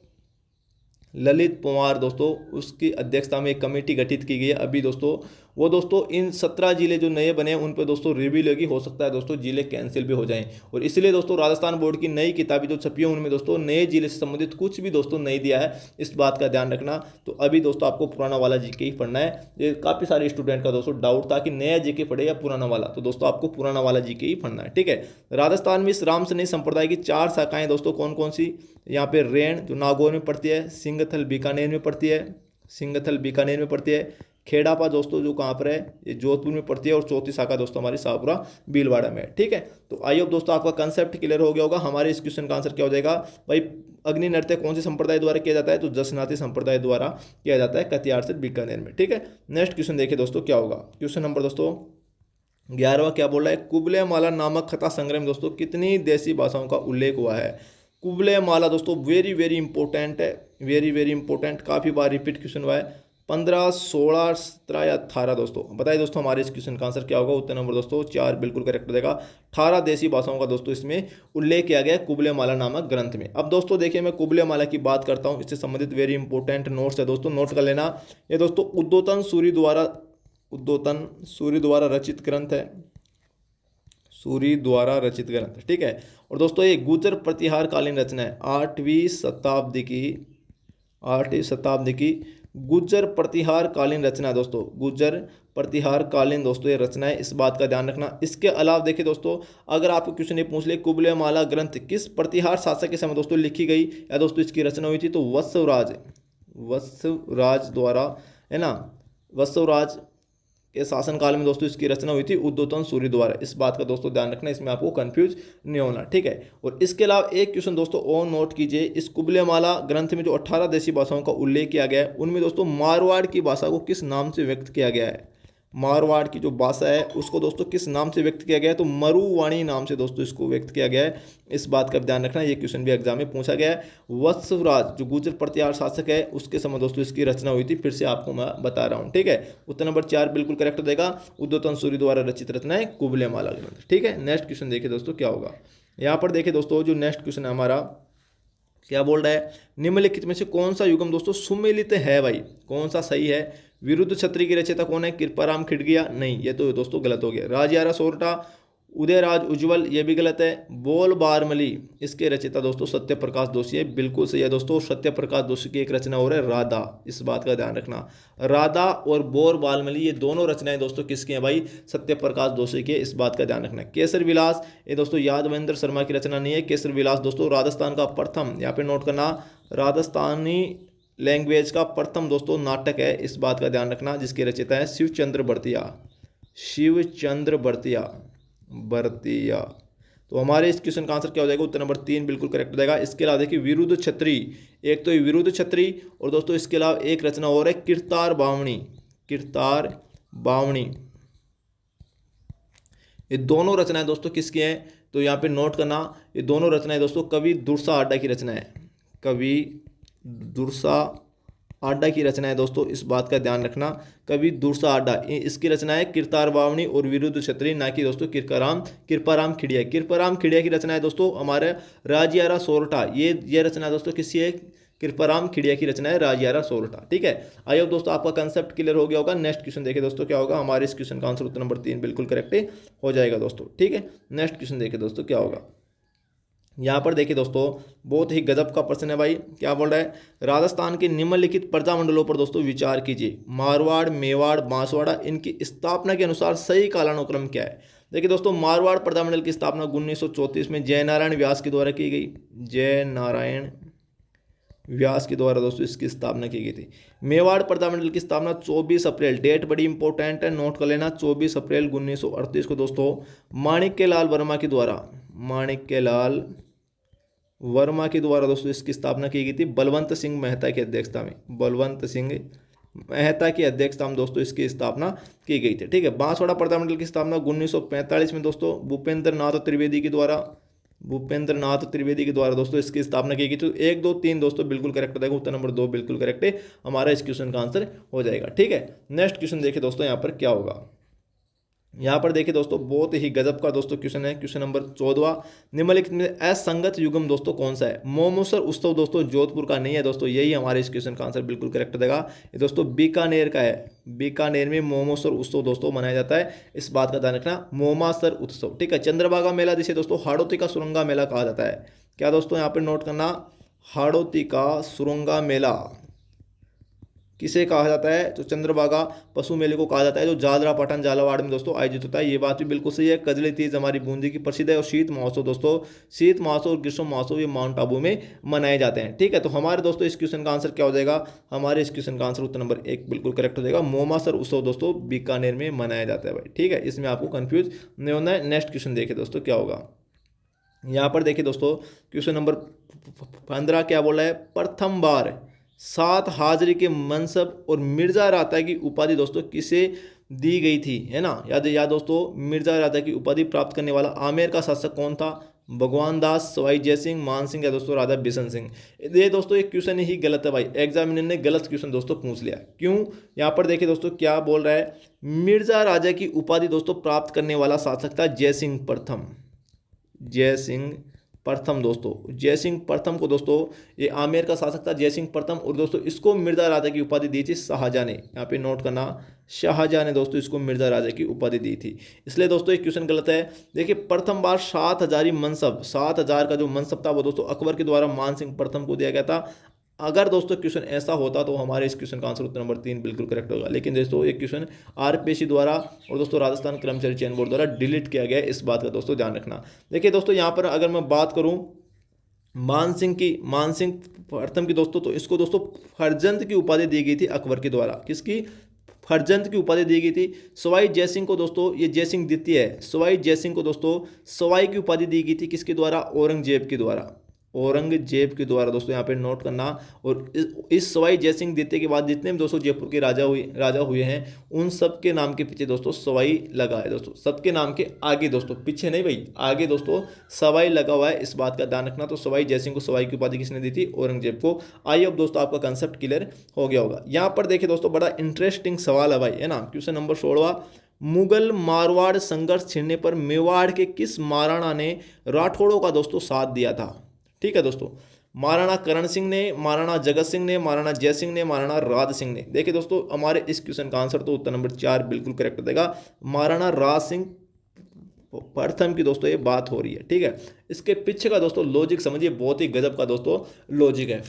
ललित पवार दोस्तों, उसकी अध्यक्षता में एक कमेटी गठित की गई है अभी दोस्तों। वो दोस्तों इन 17 जिले जो नए बने हैं उन पर दोस्तों रिव्यू लेगी, हो सकता है दोस्तों जिले कैंसिल भी हो जाएं। और इसलिए दोस्तों राजस्थान बोर्ड की नई किताबें जो छपी है उनमें दोस्तों नए जिले से संबंधित कुछ भी दोस्तों नहीं दिया है, इस बात का ध्यान रखना। तो अभी दोस्तों आपको पुराना वाला जीके ही पढ़ना है। ये काफ़ी सारे स्टूडेंट का दोस्तों डाउट था कि नया जीके पढ़े या पुराना वाला, तो दोस्तों आपको पुराना वाला जीके ही पढ़ना है, ठीक है। राजस्थान में इस राम स्नेही संप्रदाय की 4 शाखाएं दोस्तों कौन कौन सी, यहाँ पे रेण जो नागौर में पड़ती है, सिंगथल बीकानेर में पड़ती है, सिंगथल बीकानेर में पड़ती है, खेड़ापा दोस्तों जो कहाँ पर है, ये जोधपुर में पड़ती है। और चौथी शाखा दोस्तों हमारी शाहपुरा भीलवाड़ा में है, ठीक है। तो आई होप दोस्तों आपका कंसेप्ट क्लियर हो गया होगा। हमारे इस क्वेश्चन का आंसर क्या हो जाएगा भाई, अग्नि नृत्य कौन से संप्रदाय द्वारा किया जाता है, तो जसनाती संप्रदाय द्वारा किया जाता है कटियार से बीकानेर में, ठीक है। नेक्स्ट क्वेश्चन देखिए दोस्तों क्या होगा। क्वेश्चन नंबर दोस्तों 11वां क्या बोल रहा है, कुबले माला नामक कथा संग्रह में दोस्तों कितनी देसी भाषाओं का उल्लेख हुआ है। कुबले माला दोस्तों वेरी वेरी इंपॉर्टेंट है, वेरी वेरी इंपॉर्टेंट, काफ़ी बार रिपीट क्वेश्चन हुआ है। 15, 16, 17 या 18 दोस्तों, बताइए दोस्तों हमारे इस क्वेश्चन का आंसर क्या होगा। उत्तर नंबर दोस्तों 4 बिल्कुल करेक्ट हो जाएगा। 18 देसी भाषाओं का दोस्तों इसमें उल्लेख किया गया है कुबले माला नामक ग्रंथ में। अब दोस्तों देखिए मैं कुबले माला की बात करता हूँ, इससे संबंधित वेरी इंपॉर्टेंट नोट्स है दोस्तों, नोट कर लेना। ये दोस्तों उद्योतन सूरी द्वारा रचित ग्रंथ है, सूरी द्वारा रचित ग्रंथ, ठीक है। और दोस्तों ये गुर्जर प्रतिहार कालीन रचना है, 8वीं शताब्दी की गुर्जर प्रतिहार कालीन रचना है दोस्तों, गुर्जर प्रतिहार कालीन दोस्तों ये रचना है, इस बात का ध्यान रखना। इसके अलावा देखिए दोस्तों, अगर आपको क्वेश्चन ये पूछ ले कुबले माला ग्रंथ किस प्रतिहार शासक के समय दोस्तों लिखी गई या दोस्तों इसकी रचना हुई थी, तो वत्सराज द्वारा, है ना, वत्सराज के शासनकाल में दोस्तों इसकी रचना हुई थी उद्योतन सूरी द्वारा, इस बात का दोस्तों ध्यान रखना, इसमें आपको कंफ्यूज नहीं होना, ठीक है। और इसके अलावा एक क्वेश्चन दोस्तों और नोट कीजिए, इस कुबले माला ग्रंथ में जो 18 देशी भाषाओं का उल्लेख किया गया है उनमें दोस्तों मारवाड़ की भाषा को किस नाम से व्यक्त किया गया है। मारवाड़ की जो भाषा है उसको दोस्तों किस नाम से व्यक्त किया गया है, तो मरुवाणी नाम से दोस्तों इसको व्यक्त किया गया है, इस बात का ध्यान रखना। ये क्वेश्चन भी एग्जाम में पूछा गया है। वत्सराज जो गुर्जर प्रतिहार शासक है उसके समय दोस्तों इसकी रचना हुई थी, फिर से आपको मैं बता रहा हूँ, ठीक है। उत्तर नंबर 4 बिल्कुल करेक्ट हो जाएगा, उद्योतन सूरी द्वारा रचित रचना है कुबले माला ग्रंथ, ठीक है। नेक्स्ट क्वेश्चन देखिए दोस्तों क्या होगा। यहाँ पर देखिए दोस्तों जो नेक्स्ट क्वेश्चन है हमारा क्या बोल रहा है, निम्नलिखित में से कौन सा युगम दोस्तों सुमेलित है भाई, कौन सा सही है। विरुद्ध छत्री की रचयिता कौन है, कृपाराम खिड़गिया, नहीं ये तो दोस्तों गलत हो गया। राजयारा सोरठा, उदयराज उज्जवल, ये भी गलत है। बोल बारमली, इसके रचयिता दोस्तों सत्य प्रकाश दोषी है, बिल्कुल सही है दोस्तों। सत्य प्रकाश दोषी की एक रचना और है राधा, इस बात का ध्यान रखना। राधा और बोर बालमली ये दोनों रचनाएं दोस्तों किसकी हैं भाई, सत्य प्रकाश दोषी की, इस बात का ध्यान रखना। केसर विलास ये दोस्तों यादवेंद्र शर्मा की रचना नहीं है, केसर विलास दोस्तों राजस्थान का प्रथम, यहाँ पे नोट करना, राजस्थानी लैंग्वेज का प्रथम दोस्तों नाटक है, इस बात का ध्यान रखना, जिसके रचयिता है शिवचंद्र बर्तिया। तो हमारे इस क्वेश्चन का आंसर क्या हो जाएगा, उत्तर नंबर 3 बिल्कुल करेक्ट हो जाएगा। इसके अलावा देखिए विरुद्ध छत्री, एक तो विरुद्ध छत्री और दोस्तों इसके अलावा एक रचना और है किरतार बावणी, ये दोनों रचनाएं दोस्तों किसकी हैं, तो यहाँ पे नोट करना, ये दोनों रचनाएं दोस्तों कवि दुर्सा आडा की रचना है, कवि दुर्सा आडा की रचना है दोस्तों, इस बात का ध्यान रखना। कवि दुर्सा आडा, इसकी रचना है किरतार बावनी और विरुद्ध क्षत्रिय, ना कि दोस्तों कृपाराम खिड़िया। कृपाराम खिड़िया की रचना है दोस्तों हमारे राजियारा सोरठा। ये रचना दोस्तों किसी है? कृपाराम खिड़िया की रचना है राजियारा सोरठा। ठीक है, आई होप दोस्तों आपका कंसेप्ट क्लियर हो गया होगा। नेक्स्ट क्वेश्चन देखिए दोस्तों क्या होगा। हमारे इस क्वेश्चन का आंसर उत्तर नंबर 3 बिल्कुल करेक्ट हो जाएगा दोस्तों। ठीक है, नेक्स्ट क्वेश्चन देखिए दोस्तों क्या होगा। यहाँ पर देखिए दोस्तों बहुत ही गजब का प्रश्न है भाई। क्या बोल रहा है? राजस्थान के निम्नलिखित प्रजामंडलों पर दोस्तों विचार कीजिए। मारवाड़, मेवाड़, बांसवाड़ा, इनकी स्थापना के अनुसार सही कालानुक्रम क्या है? देखिए दोस्तों मारवाड़ प्रजामंडल की स्थापना 1934 में जय नारायण व्यास के द्वारा की गई। जय नारायण व्यास के द्वारा दोस्तों इसकी स्थापना की गई थी। मेवाड़ प्रजामंडल की स्थापना 24 अप्रैल, डेट बड़ी इंपॉर्टेंट है, नोट कर लेना, 24 अप्रैल 1938 को दोस्तों माणिक्य लाल वर्मा के द्वारा, माणिक्य लाल वर्मा के द्वारा दोस्तों इसकी स्थापना की गई थी। बलवंत सिंह मेहता की अध्यक्षता में, बलवंत सिंह मेहता की अध्यक्षता में दोस्तों इसकी स्थापना की गई थी। ठीक है, बांसवाड़ा प्रजामंडल की स्थापना 1945 में दोस्तों भूपेंद्र नाथ त्रिवेदी के द्वारा, भूपेंद्र नाथ त्रिवेदी के द्वारा दोस्तों इसकी स्थापना की गई। तो 1 2 3 दोस्तों बिल्कुल करेक्ट हो जाएगा, उत्तर नंबर 2 बिल्कुल करेक्ट है, हमारा इस क्वेश्चन का आंसर हो जाएगा। ठीक है, नेक्स्ट क्वेश्चन देखिए दोस्तों यहाँ पर क्या होगा। यहाँ पर देखिए दोस्तों बहुत ही गजब का दोस्तों क्वेश्चन है, क्वेश्चन नंबर 14। निम्नलिखित में असंगत युग्म दोस्तों कौन सा है? मोमुसर उत्सव दोस्तों जोधपुर का नहीं है दोस्तों, यही हमारे इस क्वेश्चन का आंसर बिल्कुल करेक्ट हो जाएगा। ये दोस्तों बीकानेर का है, बीकानेर में मोमुसर उत्सव दोस्तों मनाया जाता है, इस बात का ध्यान रखना, मोमासर उत्सव। ठीक है, चंद्रभागा मेला जिसे दोस्तों हाड़ौती का सुरंगा मेला कहा जाता है। क्या दोस्तों यहाँ पर नोट करना, हाड़ौती का सुरंगा मेला किसे कहा जाता है? तो चंद्रभागा पशु मेले को कहा जाता है, जो जादरा पाटन झालावाड़ में दोस्तों आयोजित होता है। ये बात भी बिल्कुल सही है। कजली तीज हमारी बूंदी की प्रसिद्ध है। और शीत महोत्सव दोस्तों, शीत महोत्सव और ग्रीष्म महोत्सव ये माउंट आबू में मनाए जाते हैं। ठीक है, तो हमारे दोस्तों इस क्वेश्चन का आंसर क्या हो जाएगा? हमारे इस क्वेश्चन का आंसर उत्तर नंबर 1 बिल्कुल करेक्ट हो जाएगा। मोमासर उत्सव दोस्तों बीकानेर में मनाया जाता है भाई। ठीक है, इसमें आपको कंफ्यूज नहीं होना है। नेक्स्ट क्वेश्चन देखिए दोस्तों क्या होगा। यहाँ पर देखिए दोस्तों क्वेश्चन नंबर 15 क्या बोला है? प्रथम बार 7 हाजरी के मनसब और मिर्जा राता की उपाधि दोस्तों किसे दी गई थी, है ना? याद दोस्तों, मिर्जा राता की उपाधि प्राप्त करने वाला आमेर का शासक कौन था? भगवान दास, सवाई जय सिंह, मान सिंह या दोस्तों राजा बिशन सिंह। ये दोस्तों एक क्वेश्चन ही गलत है भाई, एग्जामिनर ने गलत क्वेश्चन दोस्तों पूछ लिया। क्यों? यहाँ पर देखिए दोस्तों क्या बोल रहा है, मिर्जा राजा की उपाधि दोस्तों प्राप्त करने वाला शासक था जय सिंह प्रथम। जय सिंह प्रथम दोस्तों, जय सिंह प्रथम को दोस्तों, ये आमेर का शासक था जय सिंह प्रथम, और दोस्तों इसको मिर्जा राजा की उपाधि दी थी शाहजहां ने। यहाँ पे नोट करना, शाहजहां ने दोस्तों इसको मिर्जा राजा की उपाधि दी थी। इसलिए दोस्तों एक क्वेश्चन गलत है। देखिए प्रथम बार 7,000 मनसब, 7,000 का जो मनसब था वो दोस्तों अकबर के द्वारा मान सिंह प्रथम को दिया गया था। अगर दोस्तों क्वेश्चन ऐसा होता तो हमारे इस क्वेश्चन का आंसर उत्तर नंबर 3 बिल्कुल करेक्ट होगा। लेकिन दोस्तों एक क्वेश्चन आरपीएससी द्वारा और दोस्तों राजस्थान कर्मचारी चयन बोर्ड द्वारा डिलीट किया गया है, इस बात का दोस्तों ध्यान रखना। देखिए दोस्तों यहाँ पर अगर मैं बात करूँ मान सिंह प्रथम की दोस्तों, तो इसको दोस्तों फरजंद की उपाधि दी गई थी अकबर के द्वारा। किसकी? फरजंद की उपाधि दी गई थी। सवाई जयसिंह को दोस्तों, ये जयसिंह द्वितीय है, सवाई जयसिंह को दोस्तों सवाई की उपाधि दी गई थी किसके द्वारा? औरंगजेब के द्वारा, औरंगजेब के द्वारा दोस्तों यहाँ पे नोट करना। और इस सवाई जयसिंह द्वितीय के बाद जितने भी दोस्तों जयपुर के राजा हुए हैं, उन सब के नाम के पीछे दोस्तों सवाई लगा है दोस्तों, सबके नाम के आगे दोस्तों, पीछे नहीं भाई, आगे दोस्तों सवाई लगा हुआ है, इस बात का ध्यान रखना। तो सवाई जयसिंह को सवाई की उपाधि किसने दी थी? औरंगजेब को। आइए अब दोस्तों आपका कंसेप्ट क्लियर हो गया होगा। यहाँ पर देखिए दोस्तों बड़ा इंटरेस्टिंग सवाल है भाई, है ना? क्वेश्चन नंबर 16, मुगल मारवाड़ संघर्ष छिड़ने पर मेवाड़ के किस महाराणा ने राठौड़ों का दोस्तों साथ दिया था? ठीक है दोस्तों, महाराणा करण सिंह ने, महाराणा जगत सिंह ने, महाराणा जय सिंह ने, महाराणा राज सिंह ने। देखिए दोस्तों हमारे इस क्वेश्चन का आंसर तो उत्तर नंबर 4 बिल्कुल करेक्ट हो जाएगा, महाराणा राज सिंह प्रथम की दोस्तों ये बात हो रही है। ठीक है, इसके पीछे का दोस्तों लॉजिक समझिए, बहुत ही गजब का दोस्तों लॉजिक है।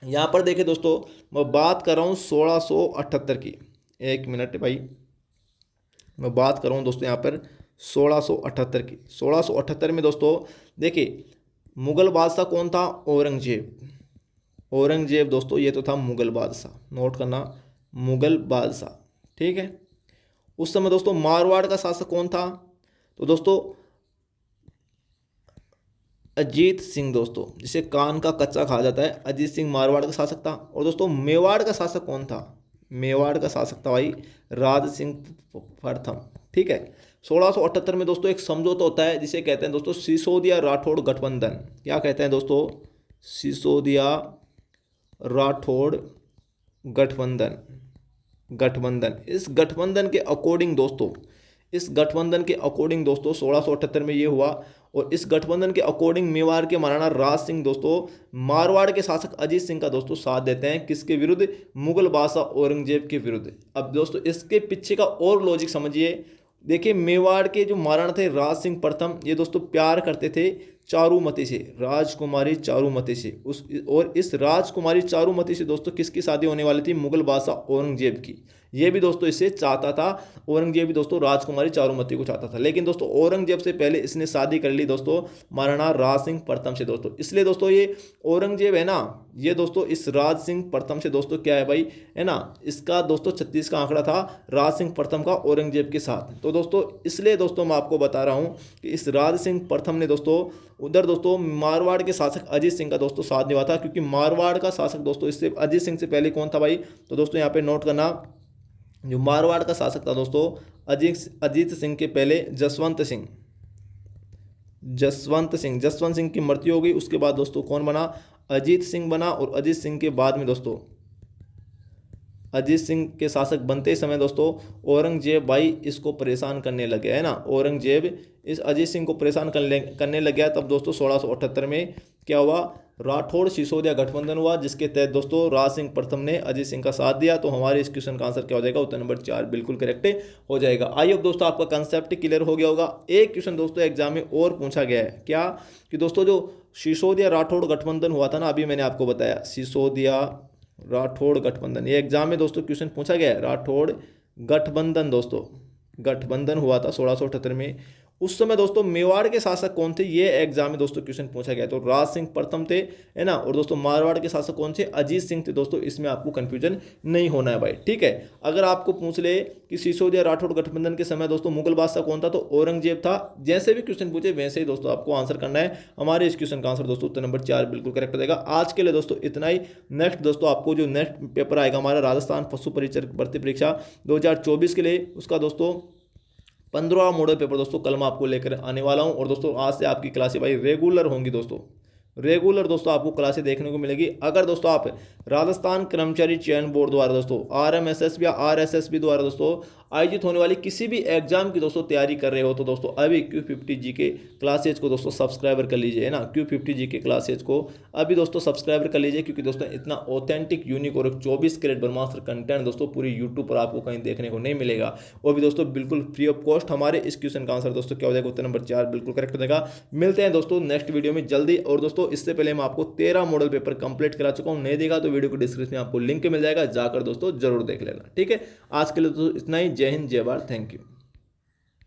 यहाँ पर देखिए दोस्तों मैं बात कर रहा हूँ 1678 की, एक मिनट भाई, मैं बात कर रहा हूँ दोस्तों यहाँ पर 1678 की। 1678 में दोस्तों देखिए मुगल बादशाह कौन था? औरंगजेब। औरंगजेब दोस्तों ये तो था मुगल बादशाह, नोट करना, मुगल बादशाह। ठीक है, उस समय दोस्तों मारवाड़ का शासक कौन था? तो दोस्तों अजीत सिंह दोस्तों, जिसे कान का कच्चा कहा जाता है, अजीत सिंह मारवाड़ का शासक था। और दोस्तों मेवाड़ का शासक कौन था? मेवाड़ का शासक था भाई राज सिंह प्रथम। ठीक है, 1678 में दोस्तों एक समझौता होता है जिसे कहते हैं दोस्तों सिसोदिया राठौड़ गठबंधन। क्या कहते हैं दोस्तों? सिसोदिया राठौड़ गठबंधन, गठबंधन इस गठबंधन के अकॉर्डिंग दोस्तों, इस गठबंधन के अकॉर्डिंग दोस्तों 1678 में ये हुआ। और इस गठबंधन के अकॉर्डिंग मेवाड़ के महाराणा राज सिंह दोस्तों मारवाड़ के शासक अजीत सिंह का दोस्तों साथ देते हैं, किसके विरुद्ध? मुगल बादशाह औरंगजेब के विरुद्ध। अब दोस्तों इसके पीछे का और लॉजिक समझिए। देखिए मेवाड़ के जो महाराणा थे राज सिंह प्रथम, ये दोस्तों प्यार करते थे चारुमती से, राजकुमारी चारुमती से। और इस राजकुमारी चारुमती से दोस्तों किसकी शादी होने वाली थी? मुगल बादशाह औरंगजेब की। ये भी दोस्तों इसे चाहता था, औरंगजेब भी दोस्तों राजकुमारी चारुमती को चाहता था, लेकिन दोस्तों औरंगजेब से पहले इसने शादी कर ली दोस्तों महाराणा राज सिंह प्रथम से दोस्तों। इसलिए दोस्तों ये औरंगजेब है ना, ये दोस्तों इस राज सिंह प्रथम से दोस्तों क्या है भाई, है ना, इसका दोस्तों 36 का आंकड़ा था राज सिंह प्रथम का औरंगजेब के साथ। तो दोस्तों इसलिए दोस्तों मैं आपको बता रहा हूँ कि इस राज सिंह प्रथम ने दोस्तों उधर दोस्तों मारवाड़ के शासक अजीत सिंह का दोस्तों साथ निभाया था, क्योंकि मारवाड़ का शासक दोस्तों इससे अजीत सिंह से पहले कौन था भाई? तो दोस्तों यहाँ पे नोट करना, जो मारवाड़ का शासक था दोस्तों अजीत सिंह के पहले जसवंत सिंह, जसवंत सिंह की मृत्यु हो गई। उसके बाद दोस्तों कौन बना? अजीत सिंह बना। और अजीत सिंह के बाद में दोस्तों अजीत सिंह के शासक बनते समय दोस्तों औरंगजेब भाई इसको परेशान करने लगे, है ना, औरंगजेब इस अजीत सिंह को परेशान करने लग गया। तब दोस्तों 1678 में क्या हुआ? राठौड़ सिसोदिया गठबंधन हुआ, जिसके तहत दोस्तों राज सिंह प्रथम ने अजीत सिंह का साथ दिया। तो हमारे इस क्वेश्चन का आंसर क्या हो जाएगा? उत्तर नंबर 4 बिल्कुल करेक्ट हो जाएगा। आई होप दोस्तों आपका कंसेप्ट क्लियर हो गया होगा। एक क्वेश्चन दोस्तों एग्जाम में और पूछा गया है, क्या कि दोस्तों जो सिसोदिया राठौड़ गठबंधन हुआ था ना, अभी मैंने आपको बताया सिसोदिया राठौड़ गठबंधन, ये एग्जाम में दोस्तों क्वेश्चन पूछा गया है। राठौड़ गठबंधन दोस्तों गठबंधन हुआ था 1678 में। उस समय दोस्तों मेवाड़ के शासक कौन थे? ये एग्जाम में दोस्तों क्वेश्चन पूछा गया। तो राज सिंह प्रथम थे, है ना, और दोस्तों मारवाड़ के शासक कौन थे? अजीत सिंह थे दोस्तों। इसमें आपको कंफ्यूजन नहीं होना है भाई, ठीक है। अगर आपको पूछ ले कि सिसोदिया राठौड़ गठबंधन के समय दोस्तों मुगल बादशाह कौन था? तो औरंगजेब था। जैसे भी क्वेश्चन पूछे वैसे ही दोस्तों आपको आंसर करना है। हमारे इस क्वेश्चन का आंसर दोस्तों उत्तर नंबर 4 बिल्कुल करेक्ट हो जाएगा। आज के लिए दोस्तों इतना ही। नेक्स्ट दोस्तों आपको जो नेक्स्ट पेपर आएगा हमारा राजस्थान पशु परिचर भर्ती परीक्षा 2024 के लिए, उसका दोस्तों 15वां मॉडल पेपर दोस्तों कल मैं आपको लेकर आने वाला हूं। और दोस्तों आज से आपकी क्लासें भाई रेगुलर होंगी दोस्तों, रेगुलर दोस्तों आपको क्लासें देखने को मिलेगी। अगर दोस्तों आप राजस्थान कर्मचारी चयन बोर्ड द्वारा दोस्तों RMSS या RSSB द्वारा दोस्तों आयोजित होने वाली किसी भी एग्जाम की दोस्तों तैयारी कर रहे हो, तो दोस्तों अभी Q50 GK क्लासेज को दोस्तों सब्सक्राइबर कर लीजिए, है ना। Q50 GK क्लासेज को अभी दोस्तों सब्सक्राइबर कर लीजिए, क्योंकि दोस्तों इतना ऑथेंटिक, यूनिक और 24 कैरेट ब्रह्मास्त्र कंटेंट दोस्तों पूरी यूट्यूब पर आपको कहीं देखने को नहीं मिलेगा। वो भी दोस्तों बिल्कुल फ्री ऑफ कॉस्ट। हमारे इस क्वेश्चन का आंसर दोस्तों क्या हो जाएगा? उत्तर नंबर 4 बिल्कुल करेक्ट हो जाएगा। मिलते हैं दोस्तों नेक्स्ट वीडियो में जल्दी। और दोस्तों इससे पहले मैं आपको 13 मॉडल पेपर कंप्लीट करा चुका हूँ, नहीं देखा तो वीडियो को डिस्क्रिप्शन में आपको लिंक मिल जाएगा, जाकर दोस्तों जरूर देख लेना, ठीक है। आज के लिए दोस्तों इतना ही। जय हिंद, जय भारत, थैंक यू।